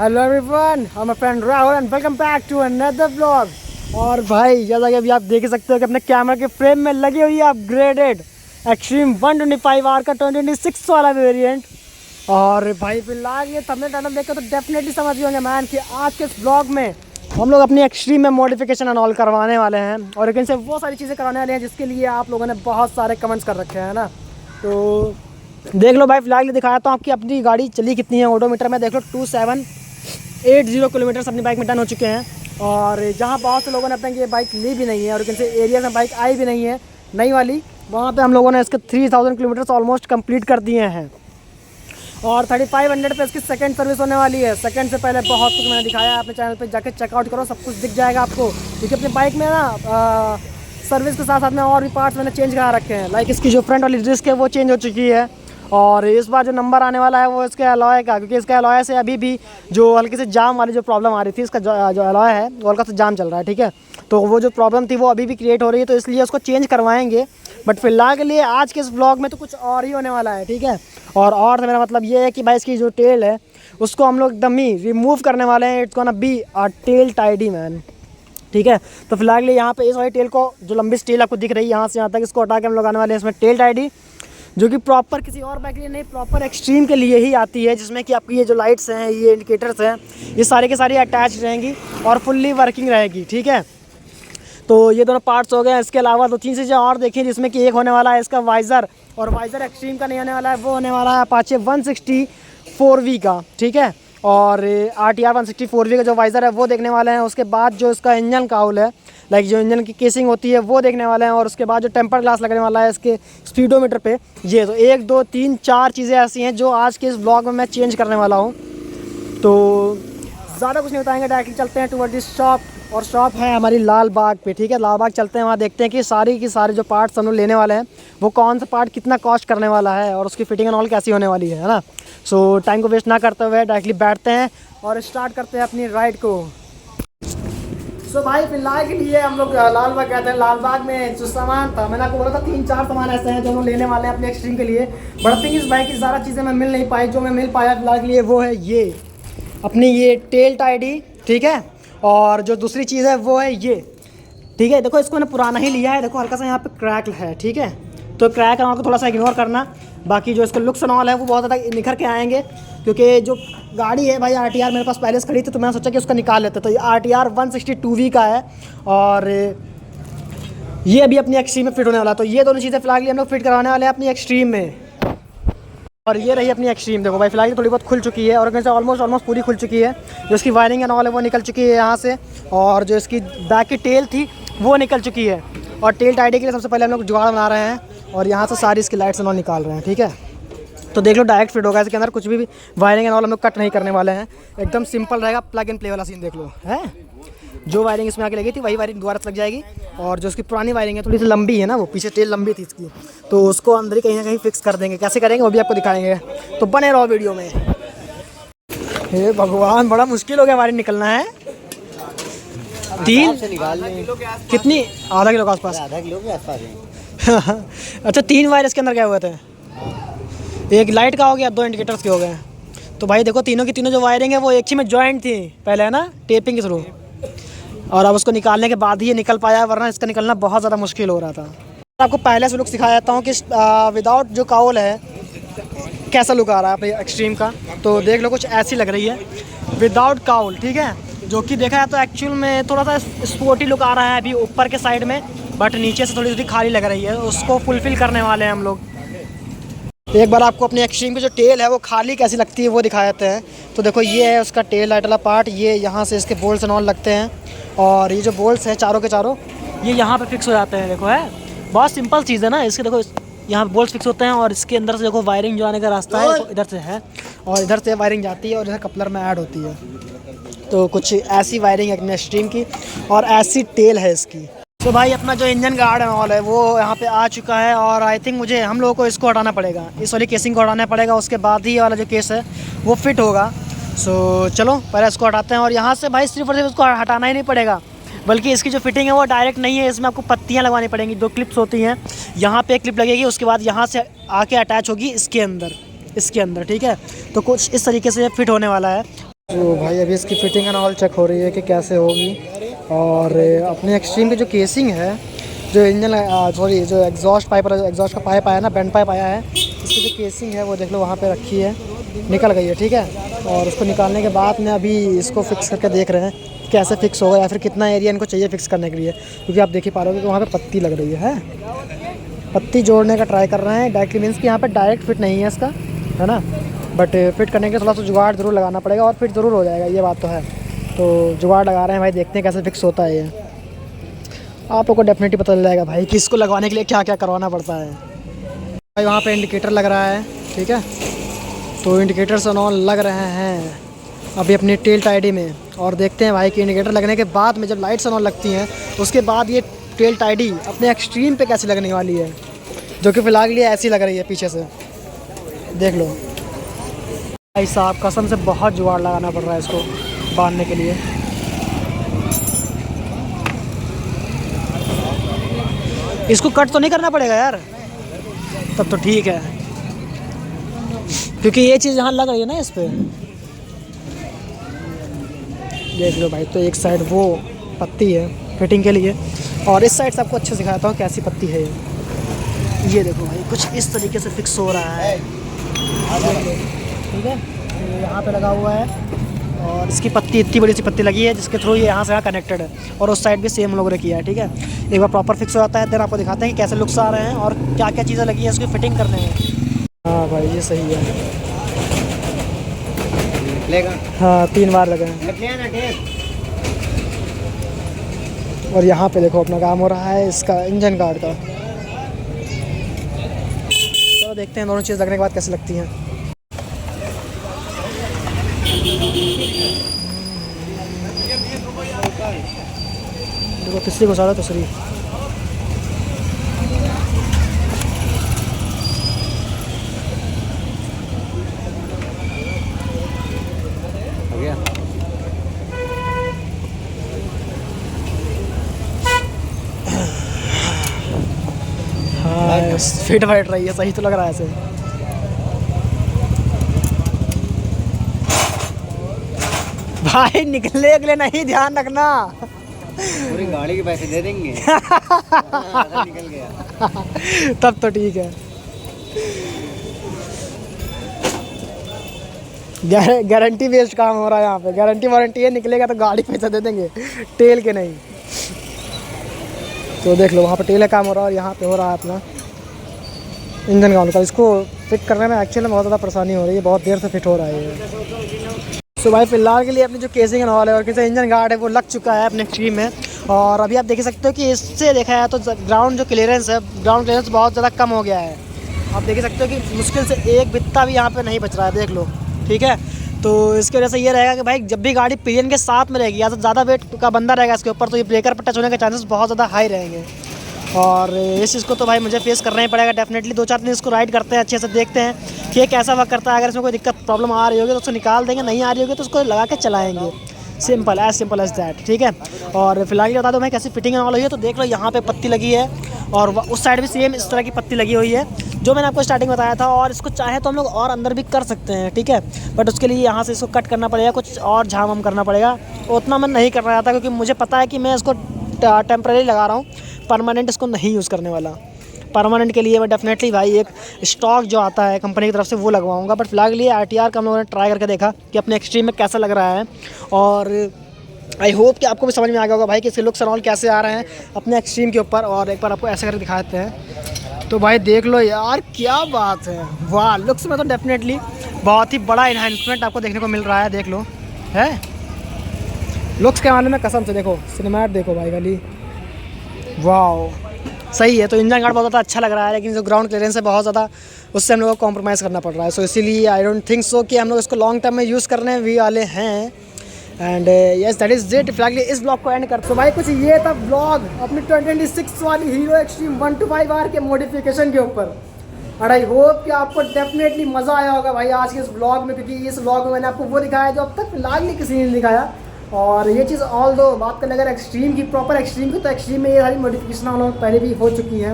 Hello everyone, I am friend Rahul and welcome back to another vlog. और भाई जैसा कि अभी आप देख सकते हो कि अपने कैमरा के फ्रेम में लगी हुई है अपग्रेडेड एक्सट्रीम 125R का 2026 वाला वेरिएंट। और भाई फिलहाल ये थंबनेल टाइटल देखकर तो डेफिनेटली समझ गए होंगे मैन कि आज के इस ब्लॉग में हम लोग अपनी एक्सट्रीम में मॉडिफिकेशन एंड ऑल करवाने वाले हैं और लेकिन से वो सारी चीज़ें कराने वाले हैं जिसके लिए आप लोगों ने बहुत सारे कमेंट्स कर रखे हैं ना। तो देख लो भाई, फिलहाल ये दिखाया तो आपकी अपनी गाड़ी चली कितनी है ओडोमीटर में। देख लो 2780 किलोमीटर अपनी बाइक में डन हो चुके हैं। और जहाँ बहुत से लोगों ने अपने ये बाइक ली भी नहीं है और किसी एरिया में बाइक आई भी नहीं है नई वाली, वहाँ पे हम लोगों ने इसके 3000 किलोमीटर्स ऑलमोस्ट कंप्लीट कर दिए हैं। और 3500 पे इसकी सेकंड सर्विस होने वाली है। सेकंड से पहले बहुत कुछ मैंने दिखाया है, अपने चैनल पे जाके चेकआउट करो, सब कुछ दिख जाएगा आपको। क्योंकि अपनी बाइक में ना सर्विस के साथ साथ में और भी पार्ट्स मैंने चेंज करा रखे हैं। लाइक इसकी जो फ्रंट वाली डिस्क है वो चेंज हो चुकी है। और इस बार जो नंबर आने वाला है वो इसके अलॉय का, क्योंकि इसका अलॉय से अभी भी जो हल्की से जाम वाली जो प्रॉब्लम आ रही थी, इसका जो अलॉय है वो हल्का सा जाम चल रहा है, ठीक है। तो वो जो प्रॉब्लम थी वो अभी भी क्रिएट हो रही है, तो इसलिए उसको चेंज करवाएंगे। बट फिलहाल के लिए आज के इस ब्लॉग में तो कुछ और ही होने वाला है, ठीक है। और तो मेरा मतलब ये है कि भाई इसकी जो टेल है उसको हम लोग एकदम ही रिमूव करने वाले हैं। It's gonna be a tale tidy man, ठीक है। तो फिलहाल यहाँ पे इस वाली टेल को, जो लंबी टेल आपको दिख रही है यहाँ से यहाँ तक, इसको हटा के हम लोग आने वाले हैं इसमें टेल टाइडी, जो कि प्रॉपर किसी और बाइक के लिए नहीं, प्रॉपर एक्सट्रीम के लिए ही आती है। जिसमें कि आपकी ये जो लाइट्स हैं, ये इंडिकेटर्स हैं, ये सारी के सारी अटैच रहेंगी और फुल्ली वर्किंग रहेगी, ठीक है। तो ये दोनों पार्ट्स हो गए हैं। इसके अलावा 2-3 चीज़ें और देखिए, जिसमें कि एक होने वाला है इसका वाइज़र, और वाइज़र एक्सट्रीम का नहीं होने वाला है, वो होने वाला है अपाचे 160 4V का, ठीक है। और RTR 160 4V का जो वाइज़र है वो देखने वाले हैं। उसके बाद जो इसका इंजन काउल है, लाइक जो इंजन की केसिंग होती है वो देखने वाले हैं। और उसके बाद जो टेम्पर ग्लास लगने वाला है इसके स्पीडोमीटर पे, ये तो 1 2 3 4 चीज़ें ऐसी हैं जो आज के इस ब्लॉग में मैं चेंज करने वाला हूँ। तो ज़्यादा कुछ नहीं बताएंगे, डायरेक्टली चलते हैं टुवर्ड दिस शॉप। और शॉप है हमारी लाल बाग पे, ठीक है। लाल बाग चलते हैं, वहाँ देखते हैं कि सारी की सारे जो पार्ट्स हम लोग लेने वाले हैं वो कौन सा पार्ट कितना कॉस्ट करने वाला है और उसकी फिटिंग एंड ऑल कैसी होने वाली है ना। सो टाइम को वेस्ट ना करते हुए डायरेक्टली बैठते हैं और स्टार्ट करते हैं अपनी राइड को। सो भाई फिलहाल के लिए हम लोग लाल बाग गए थे। लाल बाग में जो सामान था, मैंने आपको बोला था 3-4 सामान ऐसे हैं जो हम लोग लेने वाले हैं अपने एक्सट्रीम के लिए। बट थिंग इस बाइक की सारा चीज़ें मैं मिल नहीं पाई। जो मैं मिल पाया फिलहाल के लिए वो है ये अपनी ये टेल टाइडी, ठीक है। और जो दूसरी चीज़ है वो है ये, ठीक है। देखो इसको मैंने पुराना ही लिया है, देखो हल्का सा यहाँ पे क्रैक है, ठीक है। तो क्रैक है को थोड़ा सा इग्नोर करना। बाकी जो इसका लुक्स एंड ऑल है वो बहुत ज़्यादा निखर के आएंगे, क्योंकि जो गाड़ी है भाई RTR मेरे पास पहले से खड़ी थी, तो मैंने सोचा कि उसका निकाल लेते। तो ये RTR 160 2V का है और ये अभी अपनी एक्सट्रीम में फिट होने वाला है। तो ये दोनों चीज़ें फिलहाल हम लोग फिट करवाने वाले हैं अपनी एक्सट्रीम में। और ये रही अपनी एक्सट्रीम, देखो भाई फिलहाल थोड़ी बहुत खुल चुकी है और वैसे ऑलमोस्ट पूरी खुल चुकी है। जो इसकी वायरिंग एंड ऑल है वो निकल चुकी है यहाँ से, और जो इसकी बैक की टेल थी वो निकल चुकी है। और टेल टाइडी के लिए सबसे पहले हम लोग जुगाड़ बना रहे हैं और यहाँ से सारी इसकी लाइट्स एंड ऑल निकाल रहे हैं, ठीक है। तो देख लो डायरेक्ट फिट होगा, इसके अंदर कुछ भी वायरिंग एंड ऑल हम लोग कट नहीं करने वाले हैं, एकदम सिंपल रहेगा। प्लग एंड प्ले वाला सीन देख लो है। जो वायरिंग इसमें आगे लगी थी वही वायरिंग दोबारा लग जाएगी। और जो इसकी पुरानी वायरिंग है थोड़ी सी लंबी है ना, वो पीछे टेल लंबी थी इसकी, तो उसको अंदर ही कहीं ना कहीं फिक्स कर देंगे। कैसे करेंगे वो भी आपको दिखाएंगे, तो बने रहो वीडियो में। हे भगवान, बड़ा मुश्किल हो गया वायरिंग निकलना है। 3 कितनी, आधा किलो के आसपास, आधा किलो के आसपास। अच्छा 3 वायर इसके अंदर गए हुए थे, एक लाइट का हो गया, 2 इंडिकेटर्स के हो गए। तो भाई देखो तीनों की तीनों जो वायरिंग है वो एक ही में जॉइंट थी पहले, है ना, टेपिंग के थ्रू। और अब उसको निकालने के बाद ही ये निकल पाया, वरना इसका निकलना बहुत ज़्यादा मुश्किल हो रहा था। आपको पहले से लुक सिखा देता हूँ कि विदाउट जो काउल है कैसा लुक आ रहा है अपने एक्सट्रीम का। तो देख लो कुछ ऐसी लग रही है विदाउट काउल, ठीक है। जो कि देखा है तो एक्चुअल में थोड़ा सा स्पोर्टी लुक आ रहा है अभी ऊपर के साइड में, बट नीचे से थोड़ी खाली लग रही है। उसको फुलफिल करने वाले हैं हम लोग। एक बार आपको अपनी एक्सट्रीम की जो टेल है वो खाली कैसी लगती है वो दिखा देते हैं। तो देखो ये है उसका टेल लाइट वाला पार्ट, ये यहाँ से इसके बोल्ट्स एंड ऑल लगते हैं। और ये जो बोल्ट्स हैं चारों के चारों ये यहाँ पे फिक्स हो जाते हैं। देखो है, बहुत सिंपल चीज़ है ना। इसके देखो यहाँ पे बोल्ट्स फिक्स होते हैं और इसके अंदर से देखो वायरिंग जो आने का रास्ता है तो इधर से है, और इधर से वायरिंग जाती है और इधर कपलर में ऐड होती है। तो कुछ ऐसी वायरिंग है अपनी एक्सट्रीम की और ऐसी टेल है इसकी। तो भाई अपना जो इंजन गार्ड एंड ऑल है वो यहाँ पे आ चुका है, और आई थिंक मुझे हम लोगों को इसको हटाना पड़ेगा, इस वाली केसिंग को हटाना पड़ेगा। उसके बाद ही ये वाला जो केस है वो फिट होगा। सो चलो पहले इसको हटाते हैं। और यहाँ से भाई सिर्फ और सिर्फ इसको हटाना ही नहीं पड़ेगा, बल्कि इसकी जो फिटिंग है वो डायरेक्ट नहीं है, इसमें आपको पत्तियाँ लगवानी पड़ेंगी। 2 क्लिप्स होती हैं, यहाँ पे एक क्लिप लगेगी, उसके बाद यहाँ से आके अटैच होगी इसके अंदर, ठीक है। तो कुछ इस तरीके से फिट होने वाला है। तो भाई अभी इसकी फिटिंग एंड ऑल चेक हो रही है कि कैसे होगी। और अपने एक्सट्रीम की जो केसिंग है, जो इंजन सॉरी जो एग्जॉस्ट पाइप एग्जॉस्ट का पाइप आया ना, बेंड पाइप आया है, इसकी जो केसिंग है वो देख लो वहाँ पे रखी है, निकल गई है, ठीक है। और उसको निकालने के बाद में अभी इसको फिक्स करके देख रहे हैं कैसे फिक्स होगा या फिर कितना एरिया इनको चाहिए फिक्स करने के लिए, क्योंकि आप देख ही पा रहे हो कि वहाँ पे पत्ती लग रही है। पत्ती जोड़ने का ट्राई कर रहे हैं डायरेक्टली, मीन्स कि यहाँ पे डायरेक्ट फिट नहीं है इसका, है ना, बट फिट करने के लिए थोड़ा सा जुगाड़ ज़रूर लगाना पड़ेगा और फिट ज़रूर हो जाएगा, ये बात तो है। तो जुगाड़ लगा रहे हैं भाई, देखते हैं कैसे फिक्स होता है ये। आप लोग को डेफिनेटली पता चल जाएगा भाई कि इसको लगवाने के लिए क्या क्या करवाना पड़ता है। भाई वहाँ पे इंडिकेटर लग रहा है, ठीक है, तो इंडिकेटर्स ऑन लग रहे हैं अभी अपनी टेल टाइडी में। और देखते हैं भाई कि इंडिकेटर लगने के बाद में जब लाइट्स ऑन लगती हैं उसके बाद ये टेल टाइडी अपने एक्सट्रीम पे कैसी लगने वाली है, जो कि फ़िलहाल लिए ऐसी लग रही है पीछे से, देख लो। भाई साहब कसम से बहुत जुगाड़ लगाना पड़ रहा है इसको बांधने के लिए। इसको कट तो नहीं करना पड़ेगा यार, तब तो ठीक है, क्योंकि ये चीज़ यहाँ लग रही है ना इस पर, देख लो भाई। तो एक साइड वो पत्ती है फिटिंग के लिए, और इस साइड से आपको अच्छे सिखाता हूँ कैसी पत्ती है ये देखो भाई, कुछ इस तरीके से फिक्स हो रहा है, ठीक है। तो यहाँ पे लगा हुआ है और इसकी पत्ती इतनी बड़ी सी पत्ती लगी है जिसके थ्रू ये यहाँ से यहाँ कनेक्टेड है, और उस साइड भी सेम लोगों ने किया है, ठीक है। एक बार प्रॉपर फिक्स हो जाता है देन आपको दिखाते हैं कि कैसे लुक्स आ रहे हैं और क्या क्या चीज़ें लगी हैं इसकी फिटिंग करने में। हाँ भाई ये सही है, हाँ 3 बार लगे हैं। और यहाँ पे देखो अपना काम हो रहा है इसका इंजन गार्ड का। तो देखते हैं दोनों चीज़ लगने के बाद कैसे लगती हैं। देखो तीसरी घुसा रहा तीसरी, हाँ फिट बैठ रही है, सही तो लग रहा है ऐसे। भाई निकले अगले नहीं, ध्यान रखना, पूरी गाड़ी के पैसे दे देंगे। निकल गया तब तो ठीक है। गारंटी बेस्ड काम हो रहा है यहाँ पे, गारंटी वारंटी है, निकलेगा तो गाड़ी पैसा दे देंगे, टेल के नहीं। तो देख लो वहाँ पे टेल का काम हो रहा है और यहाँ पे हो रहा है अपना इंजन का। इसको फिट करने में एक्चुअली बहुत ज़्यादा परेशानी हो रही है, बहुत देर से फिट हो रहा है ये। सो भाई फिलहाल के लिए अपनी जो केसिंग वाल है और किसी इंजन गार्ड है वो लग चुका है अपने एक्सट्रीम में। और अभी आप देख सकते हो कि इससे देखा है तो ग्राउंड जो क्लियरेंस है, ग्राउंड क्लियरेंस बहुत ज़्यादा कम हो गया है। आप देख सकते हो कि मुश्किल से एक बित्ता भी यहाँ पे नहीं बच रहा है, देख लो, ठीक है। तो इसकी वजह से ये रहेगा कि भाई जब भी गाड़ी पिलियन के साथ में रहेगी या तो ज़्यादा वेट का बंदा रहेगा इसके ऊपर, तो ये ब्रेकर पर टच होने के चांसेस बहुत ज़्यादा हाई रहेंगे। और इस चीज़ को तो भाई मुझे फेस करना ही पड़ेगा डेफिनेटली। 2-4 दिन इसको राइड करते हैं, अच्छे से देखते हैं कि ये कैसा वर्क करता है। अगर इसमें कोई दिक्कत प्रॉब्लम आ रही होगी तो उसको निकाल देंगे, नहीं आ रही होगी तो उसको लगा के चलाएंगे, सिंपल एज दैट, ठीक है। और फिलहाल बता दो मैं कैसी फिटिंग वाली हुई है, तो देख लो यहाँ पे पत्ती लगी है और उस साइड भी सेम इस तरह की पत्ती लगी हुई है जो मैंने आपको स्टार्टिंग बताया था। और इसको चाहे तो हम लोग और अंदर भी कर सकते हैं, ठीक है, बट उसके लिए यहाँ से इसको कट करना पड़ेगा, कुछ और झाम वाम करना पड़ेगा। उतना मैं नहीं कर रहा था क्योंकि मुझे पता है कि मैं इसको टेम्प्रेरी लगा रहा हूँ, परमानेंट इसको नहीं यूज़ करने वाला। परमानेंट के लिए मैं डेफिनेटली भाई एक स्टॉक जो आता है कंपनी की तरफ से वो लगवाऊंगा। बट फिलहाल के लिए RTR का हम लोगों ने ट्राई करके देखा कि अपने एक्सट्रीम में कैसा लग रहा है, और आई होप कि आपको भी समझ में आ गया होगा भाई कि इसके लुक्स एंड ऑल कैसे आ रहे हैं अपने एक्सट्रीम के ऊपर। और एक बार आपको ऐसे करके दिखा देते हैं, तो भाई देख लो यार क्या बात है, वाह। लुक्स में तो डेफिनेटली बहुत ही बड़ा इन्हांसमेंट आपको देखने को मिल रहा है, देख लो है लुक्स के मामले में कसम से। देखो सिनेमैट देखो भाई खाली, वाह सही है। तो इंजन गार्ड बहुत ज़्यादा अच्छा लग रहा है, लेकिन जो ग्राउंड क्लियरेंस है बहुत ज़्यादा, उससे हम लोग को कॉम्प्रोमाइज़ करना पड़ रहा है। सो इसीलिए आई डोंट थिंक सो कि हम लोग इसको लॉन्ग टर्म में यूज़ करने भी वाले हैं। And yes that is it. फिलहाल इस ब्लॉग को एंड कर। तो भाई कुछ ये था ब्लॉग अपनी 2026 वाली हीरो एक्सट्रीम 125R के मॉडिफिकेशन के ऊपर। और आई होप कि आपको डेफिनेटली मज़ा आया होगा भाई आज के इस ब्लॉग में, क्योंकि इस ब्लॉग में मैंने आपको वो दिखाया जो अब तक फिलहाल ही किसी ने दिखाया। और ये चीज़ ऑल दो बात करने अगर एक्सट्रीम की, प्रॉपर एक्सट्रीम की, तो एक्सट्रीम में ये सारी मॉडिफिकेशन हम लोग पहले भी हो चुकी हैं।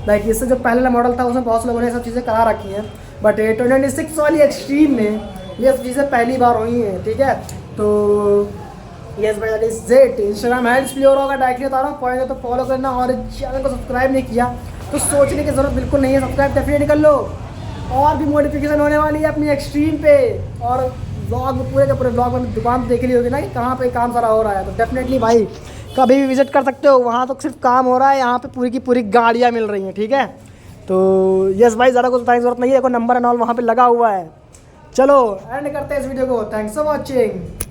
लाइक इससे जो पहले मॉडल था उसमें बहुत से लोगों ने सब चीज़ें करा रखी हैं। बट 2026 वाली एक्सट्रीम में ये चीज़ें पहली बार हुई हैं, ठीक है। तो यस भाई दैट इज इट। इंस्टाग्राम है डिस्प्ले हो रहा होगा, डायरेक्टली बता रहा हूँ, पॉइंट तो फॉलो करना, और चैनल को सब्सक्राइब नहीं किया तो सोचने की ज़रूरत बिल्कुल नहीं है, सब्सक्राइब डेफिनेटली कर लो। और भी मॉडिफिकेशन होने वाली है अपनी एक्सट्रीम पे, और ब्लॉग में पूरे के पूरे ब्लॉग में दुकान देख ली होगी ना कि कहाँ पे काम सारा हो रहा है, तो डेफिनेटली भाई कभी भी विजिट कर सकते हो, वहाँ तो सिर्फ काम हो रहा है, यहाँ पे पूरी की पूरी गाड़ियाँ मिल रही हैं, ठीक है। तो यस भाई ज़्यादा कुछ बताने की जरूरत नहीं है, देखो नंबर एंड ऑल वहाँ पे लगा हुआ है। चलो एंड करते हैं इस वीडियो को, थैंक्स फॉर वॉचिंग।